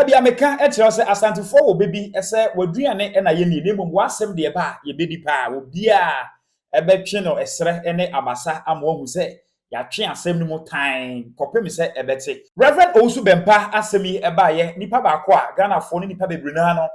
da bia meka e kire se asantefo wo bebi ese waduane na ye ni nemum wasem de ba ye bedi pa obi a ebetwe no esre ne abasa ama hu se ya twe asem no mu time kopem se ebete Reverend Owusu Bempah asem yi eba ye nipa ba ko a Ghana fo ne nipa bebre na no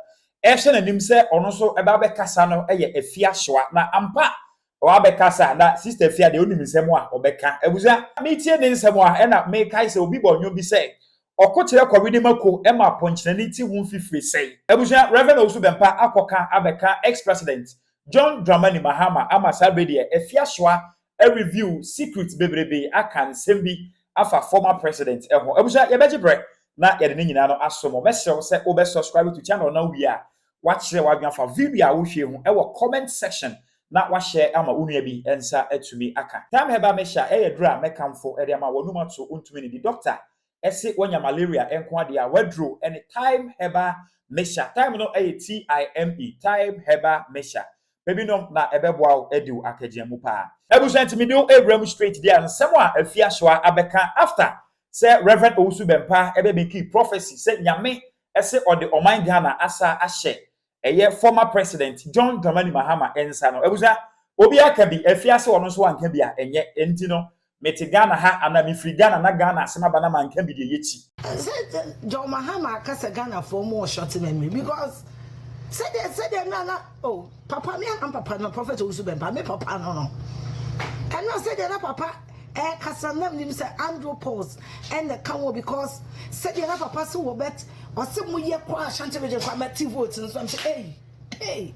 ehye nanim se ono so eba be kasa no eye Afia Schwar na ampa wa be kasa na sister Afia de onim nsem a obeka abuza metie ne nsem a na me kai se obi bonyo bi se okochire kwawide mako ema ponchinaniti hu fifiri sei abuja Reverend Owusu Bempah akoka abeka ex-president John Dramani Mahama ama sabedi Afia Schwar a review secret bebrebe akan sembi afa former president eho abuja yebeji bre na yede ne nyina no asomo mesrew se obe subscribe to channel na wi a watchire wadwan fa video a wo hwe hu ewo comment section na wa share ama unua bi ensa atumi aka time heba mesha eyedra mekamfo ede ama wonumato untumi ni di doctor ese wonya malaria enko ade a wadro anytime heba mesha time no TIME time heba mesha baby no na ebeboa ediu akagiamu pa ebusanti midio Abraham straight there nsem a Afia Schwar abeka after say Reverend Owusu Bempah ebe make prophecy say nyame ese ode oman Ghana asa ahye eye former president John Dramani Mahama ensa no ebusa obi aka bi Afia se wono so wanka bi a enye enti no meti Ghana ha ana mi free Ghana na Ghana asema bana manka bi de yechi John Mahama kasa Ghana for more short than me because said na oh papa me and papa no prophet Owusu Bempah me papa no and no said na papa kasa nam nim say Andrew Pause and the come because said na papa so wo bet o se mo ye kwa Ashanti region kwa mati vote so am say hey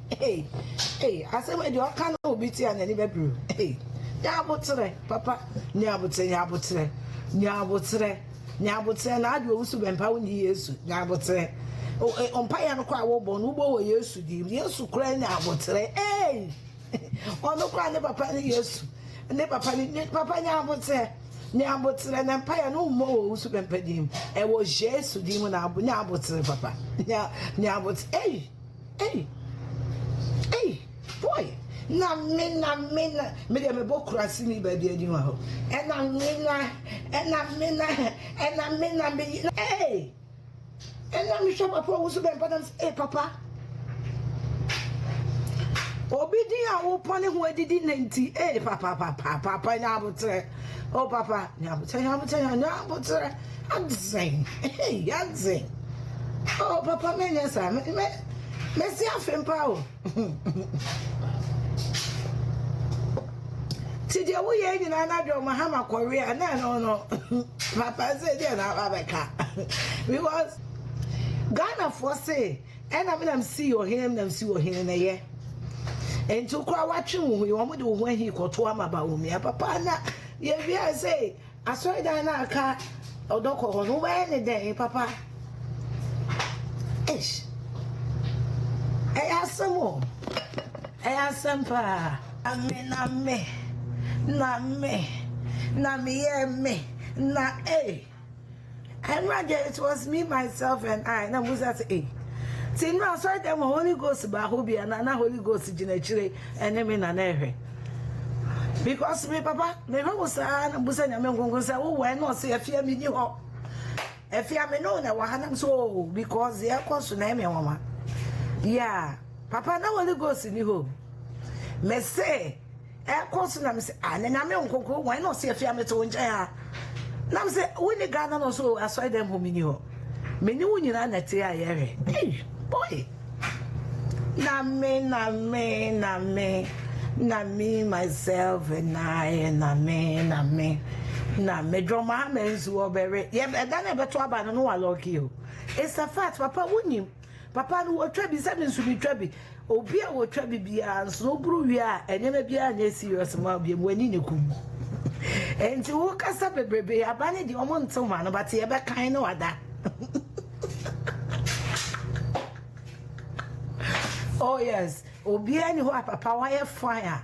I say we do kan obi ti an ani bebru hey nyabotre papa nyabotre na adu Owusu Bempah woni Yesu nyabotre ompaya no kwa wo bo no bo wo Yesu di Yesu kra nyabotre ono kwa ne papa ni Yesu ne papa nyabotre na empire no mo Owusu Bempah di e wo Yesu di mo na nyabotre papa nyabotre boy na me de me bokura sini ba bi adi wa ho na me shop papa Owusu Bempah papa obi di a wo pone ho adidi 90 papa nyabotre oh papa nyabotre adzeng adzeng oh papa me nyesa me si afempa o ti de wo ye nyina na do Mahama Korea na no papa say dey na abeka because Ghana for say and I mean see your him na ye and to kwa watch wo you want do when he koto amaba wo me papa na ye bia say asori dan na aka odoko ho no we ne dey papa ish ayasamo ayasampa amename na me and rather it was me myself and I na musa say tin na so dem Holy Ghost ba ho bia na Holy Ghost ginachire ene me na ehwe because me papa me ho sa na musa nyame ngongon say wo we no say afia me ni ho afia me no na wa hanam so because ye koso na me wama yeah papa na Holy Ghost ni ho me say course na me say na nyame nkonko why no say afia me to nja na me say woni Ghana no so aso dem ho mini ho meni wunyina na te ayere hey boy na me myself and I na me drama menzu obere ye da na beto aba no wa lucky o it's a fact papa wunim papa no otwa bi se me nsu bi twa bi obi a wotwa bibia nso buru wi a enyema bia na serious ma bi mwani ne kum enti wo kasa bebrebe abane di omo ntoma no but ye be kan no wada oh yes obi ani ho papa why fire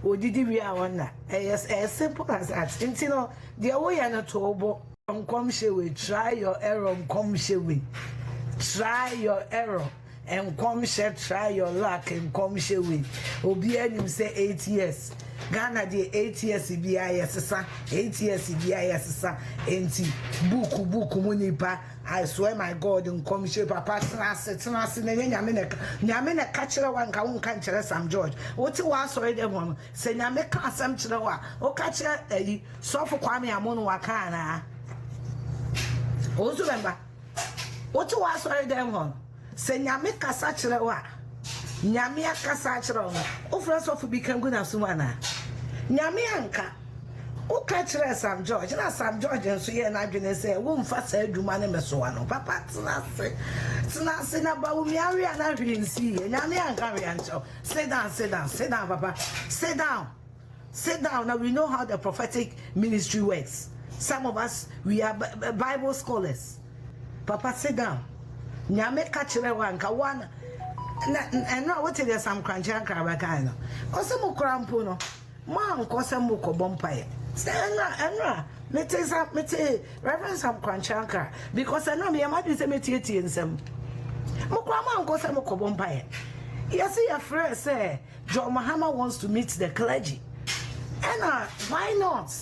odidi wi a wona yes simple as that enti no de wo ya na to obo nkom shewe try your error nkom shewe try your error and come share try your luck and come share with obi anim say 8 years Ghana de 8 years BISSA 8 years BISSA enti book munipa I swear my God in commission papa tenase na nyame na ka kire wa nka won kan kire Sam George woti wa sorry dem ho se nyame ka asem kire wa o ka kire ayi sofo kwame amono wa ka na Owusu Bempah woti wa sorry dem ho se nyame kasa kire wa nyame akasa kire wo o fra sofo bi kan guna sumana nyame anka o ka kire Sam George na Sam George nso ye na adwene se wo mfa sa adwuma ne mesoa no papa tenase na ba wo miawe na hwensi nyame anka we ancho sit down papa sit down now we know how the prophetic ministry works. Some of us we are Bible scholars. Papa sit down nyame ka kire wa nka wan na no what tell Sam Krancha Krabaka no o mo krampo no ma nko se mo ko bompae enra mete Reverend Sam Krancha because enra me ma say metie nsem mo kwa ma nko se mo ko bompae yes your friend say John Mahama wants to meet the clergy and why not?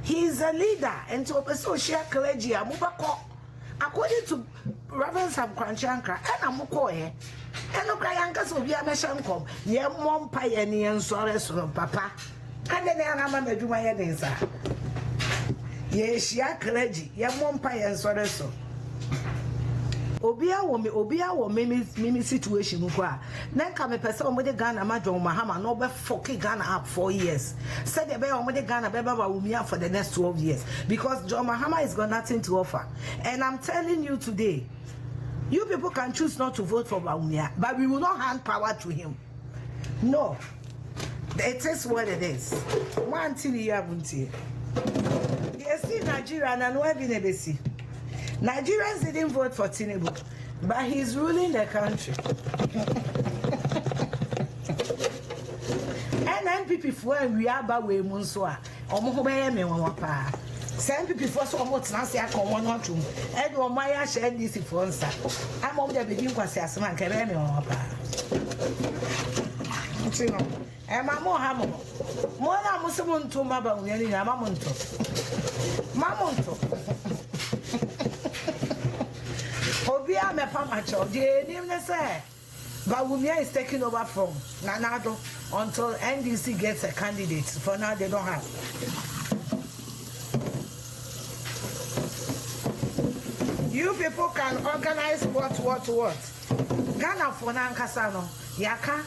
He is a leader and to a share clergy amubako according to Reverend Sam Krancha and amuko eno kra yanka so bia me hyenkom ye mompa ye ne ensore so papa ade ne ana ma madwuma ye den sa ye hia clergy ye mompa ye ensore so obia wo me situation ko a na nka me pese o mo de Ghana ma John Mahama no be fuck Ghana up 4 years said the be o mo de Ghana be ba wumia for the next 12 years because John Mahama has got nothing to offer. And I'm telling you today, you people can choose not to vote for Bawumia, but we will not hand power to him. No. It is what it is. One thing you haven't seen. Yes, see Nigeria and where be nebesi. Nigerians didn't vote for Tinubu, but he's ruling the country. And NPP for we are ba we munswa. Omo ho be me won pa. Some people for so much now say I come on not to. And on my share this for answer. I'm on the begin kwase asema nke be me won pa. Ntino. E ma mo ha mo. Mo na mo se mo nto ma ba unya ni na ma mo nto. Ma mo nto. Obia me pa ma cho. De nim ne say Bawumia is taking over from Nanado until NDC gets a candidate. For now they don't have. You people can organize what? Ghana for Nankasano, Yaka.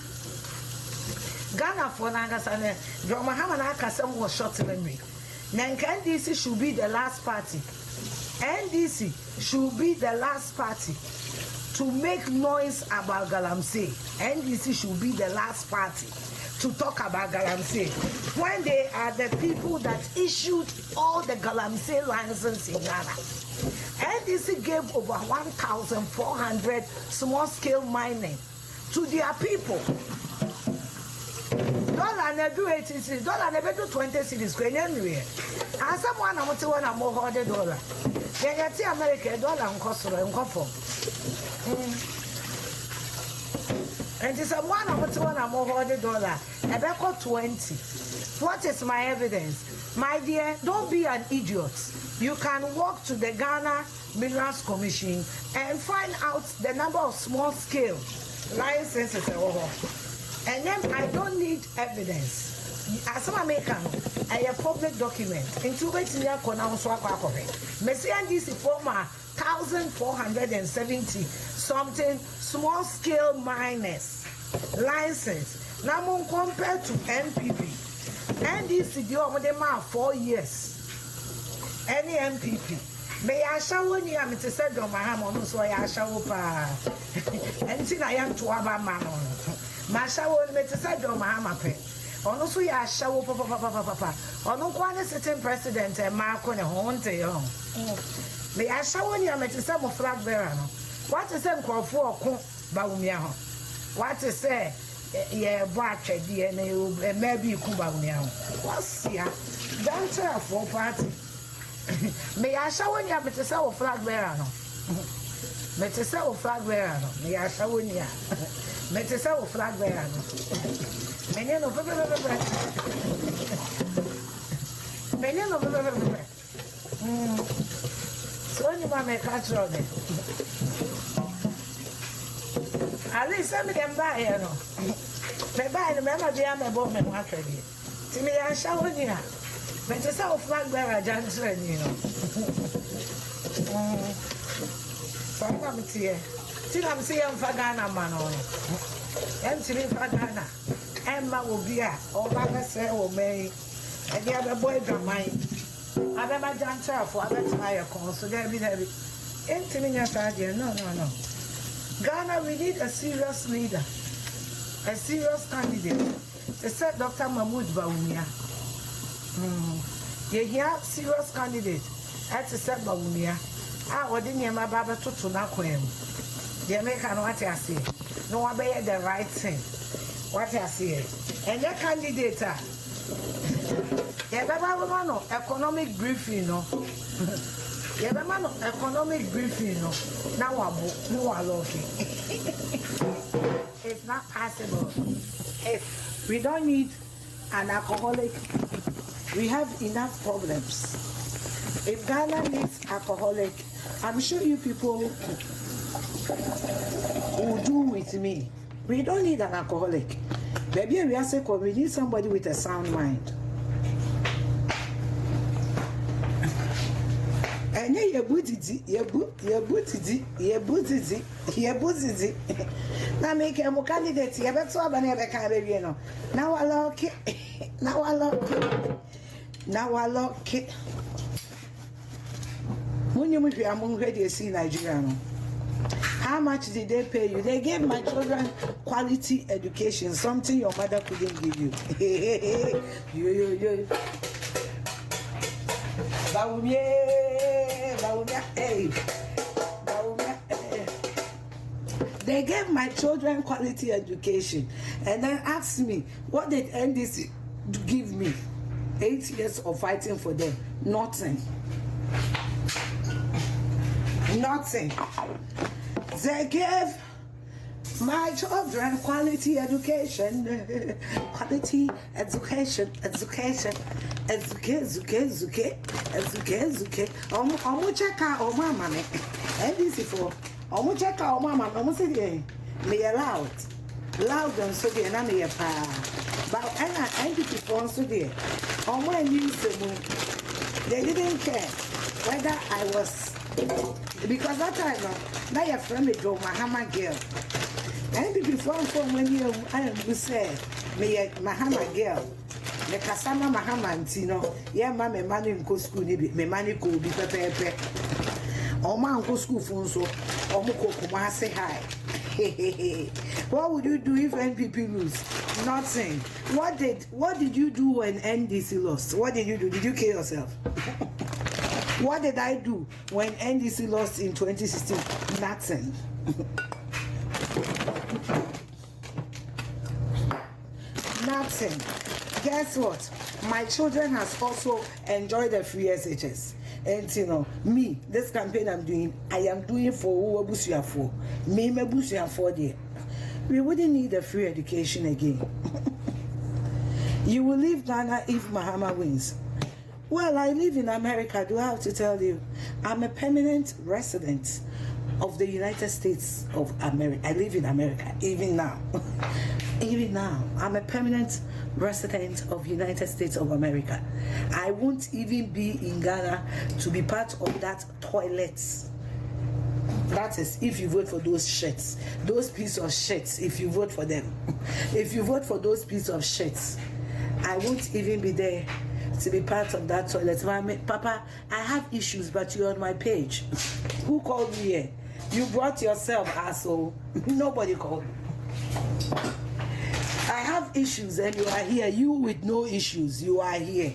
Ghana for Nankasano, John Mahama Nakasam was short memory. Nanka NDC should be the last party. NDC should be the last party to make noise about Galamsey. NDC should be the last party to talk about Galamsey when they are the people that issued all the Galamsey licenses in Ghana. NDC gave over 1,400 small-scale mining to their people. Dollar never 80 cities, dollar never do 20 cities. Anyway, and someone I'm to $100. Then you see America dollar and cost and conform. And it's a one I'm to $100. About 20. What is my evidence? My dear, don't be an idiot. You can walk to the Ghana Minerals Commission and find out the number of small-scale licenses. And then I don't need evidence. As I'm making a public document, into which you are Messi and this former 1,470 something small-scale miners license. Now compared to NPP, NDC do 4 years. Any MPP. May I show you? I'm to say, John Mahama, so I show up. And I am to Abba Man. My show me to say, John Mahama. Also, I show up, papa. On no one sitting president and Marco and Honte. May I show you? I'm to say, flag bearer. What is them called for Bawumia? What to say? Yeah, watch a DNA, maybe Kubawumia. What's here? Don't tell for party. May I show you to sell flag bearer? Metesa o flag bearer no. Me ya shawonia. Metesa o flag bearer no. Menye no pepe. Menye no pepe. So ni ma me catch road. Ali send me them buy here no. Me buy no me ma bia me bo me ho atwede. Ti me ya shawonia. Metesa o flag bearer jantre ni no. Sometimes here. See, I'm seeing Fagana man on it. And see Fagana. Emma will be a or Baba say, oh, May. And the other boy from mine. I never done for other tire calls, so there be heavy. Intimate idea. No. Ghana, we need a serious leader, a serious candidate. They said Dr. Mahmoud Bawumia. You have serious candidate. That's a said Bawumia. What didn't you my Baba to na kwem? The American what I say. No one bear the right thing. What I say. And the candidate, no economic briefing, no. No economic briefing, no. Now I'm lucky. It's not possible. We don't need an alcoholic. We have enough problems. If Ghana needs alcoholic, I'm sure you people will do with me. We don't need an alcoholic. Maybe we are saying we need somebody with a sound mind. And yeah, now make a candidate. You better have a candidate. Now I lock it. When you move your among ready see Nigeria. How much did they pay you? They gave my children quality education, something your mother couldn't give you. They gave my children quality education and then asked me, what did NDC give me? 8 years of fighting for them. Nothing. They gave my children quality education. Quality education. Check out mama. NDC for check out mama. Say me loud and so there na me pa. But NDC for so there. They didn't care whether I was, because that time now your friend me drove my hammer girl. And before when you I am to say me my hammer girl. Me kasama my hammer antino. Yeah, mama money in school me money go be pepe. Man go school phone so Omoko say hi. What would you do if NPP lose? Nothing. What did you do when NDC lost? What did you do? Did you kill yourself? What did I do when NDC lost in 2016? Nothing. Nothing. Guess what? My children has also enjoyed the free SHS. And me, this campaign I'm doing, I am doing for Owusu for me, me Busia for there. We wouldn't need a free education again. You will leave Ghana if Mahama wins. Well, I live in America. Do I have to tell you? I'm a permanent resident of the United States of America. I live in America, even now. Even now, I'm a permanent resident of United States of America. I won't even be in Ghana to be part of that toilet. That is, if you vote for those shits, those pieces of shits, if you vote for them. If you vote for those pieces of shits, I won't even be there to be part of that toilet. Papa, I have issues, but you're on my page. Who called me here? You brought yourself, asshole. Nobody called. I have issues and you are here. You with no issues, you are here.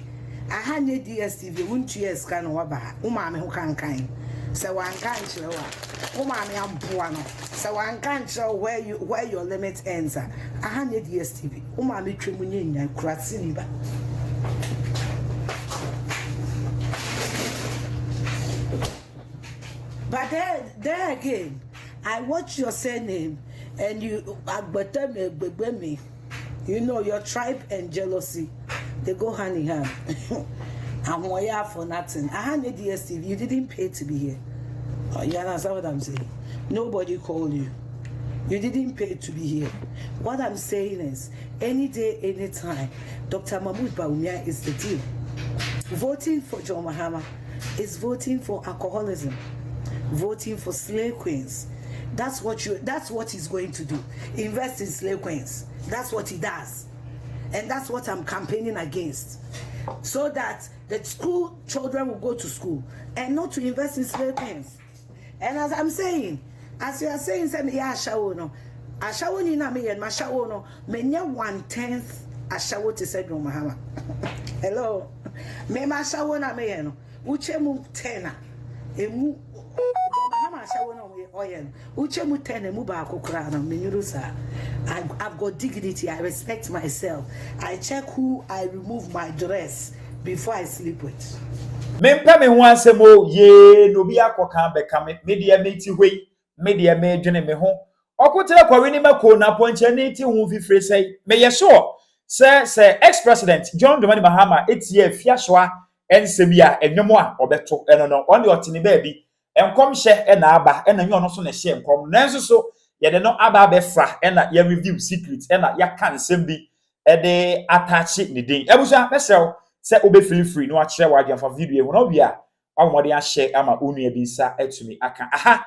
I had a DSTV, wouldn't you scan waba? Umame who can kind. So one can't show up. Umame am puano. So one can't show where your limit ends. I had a DSTV. Umame trimunin and Kratsiniba. But there again, I watch your surname and you me. You know your tribe and jealousy, they go hand in hand. I'm here for nothing. I had a DSTV. You didn't pay to be here. Oh, you understand what I'm saying? Nobody called you. You didn't pay to be here. What I'm saying is, any day, any time, Dr. Mahmoud Bawumia is the deal. Voting for John Mahama is voting for alcoholism, voting for slave queens. That's what he's going to do. Invest in slave queens. That's what he does. And that's what I'm campaigning against. So that the school children will go to school and not to invest in slave queens. And as I'm saying, as you are saying, yeah, Ashawo ni na me and Mashawo no, menya 1/10 Ashawo to say no Mahama. Hello. Me Mashawo na me no. Uche mu 10 emu Mahama Ashawo no oyen. Uche mu 10 emu ba akokra na menyuru sa. I've got dignity. I respect myself. I check who I remove my dress before I sleep with. Mempa me ho asemo ye no bi akoka beka media meti hwei media me dwene me ho okotere kwawe ni mako na ponche ne ti hu fifre sei me ye sure say ex president John Dramani Mahama etie Afia Schwar ensem ya enwemo a obeto eno no on the otini ba bi enkom hye na aba ena nwe ono so na hye enkom nanso so ye de no aba be fra ena ye review secret ena ya kan nsem bi e de attach ni din ebusa mesel se obe feel free no a kire wa agfa video e no bia awomode a share ama onu abi nsa atumi aka aha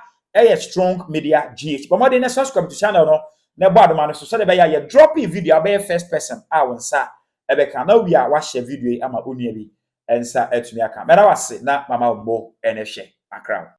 strong media GH but more than subscribe to channel no na board man so de be ya drop in video be first person a wonsa e be kan na wi a wa share video e ama onu abi ensa atumi aka mera wase na mama mbo ene hye akra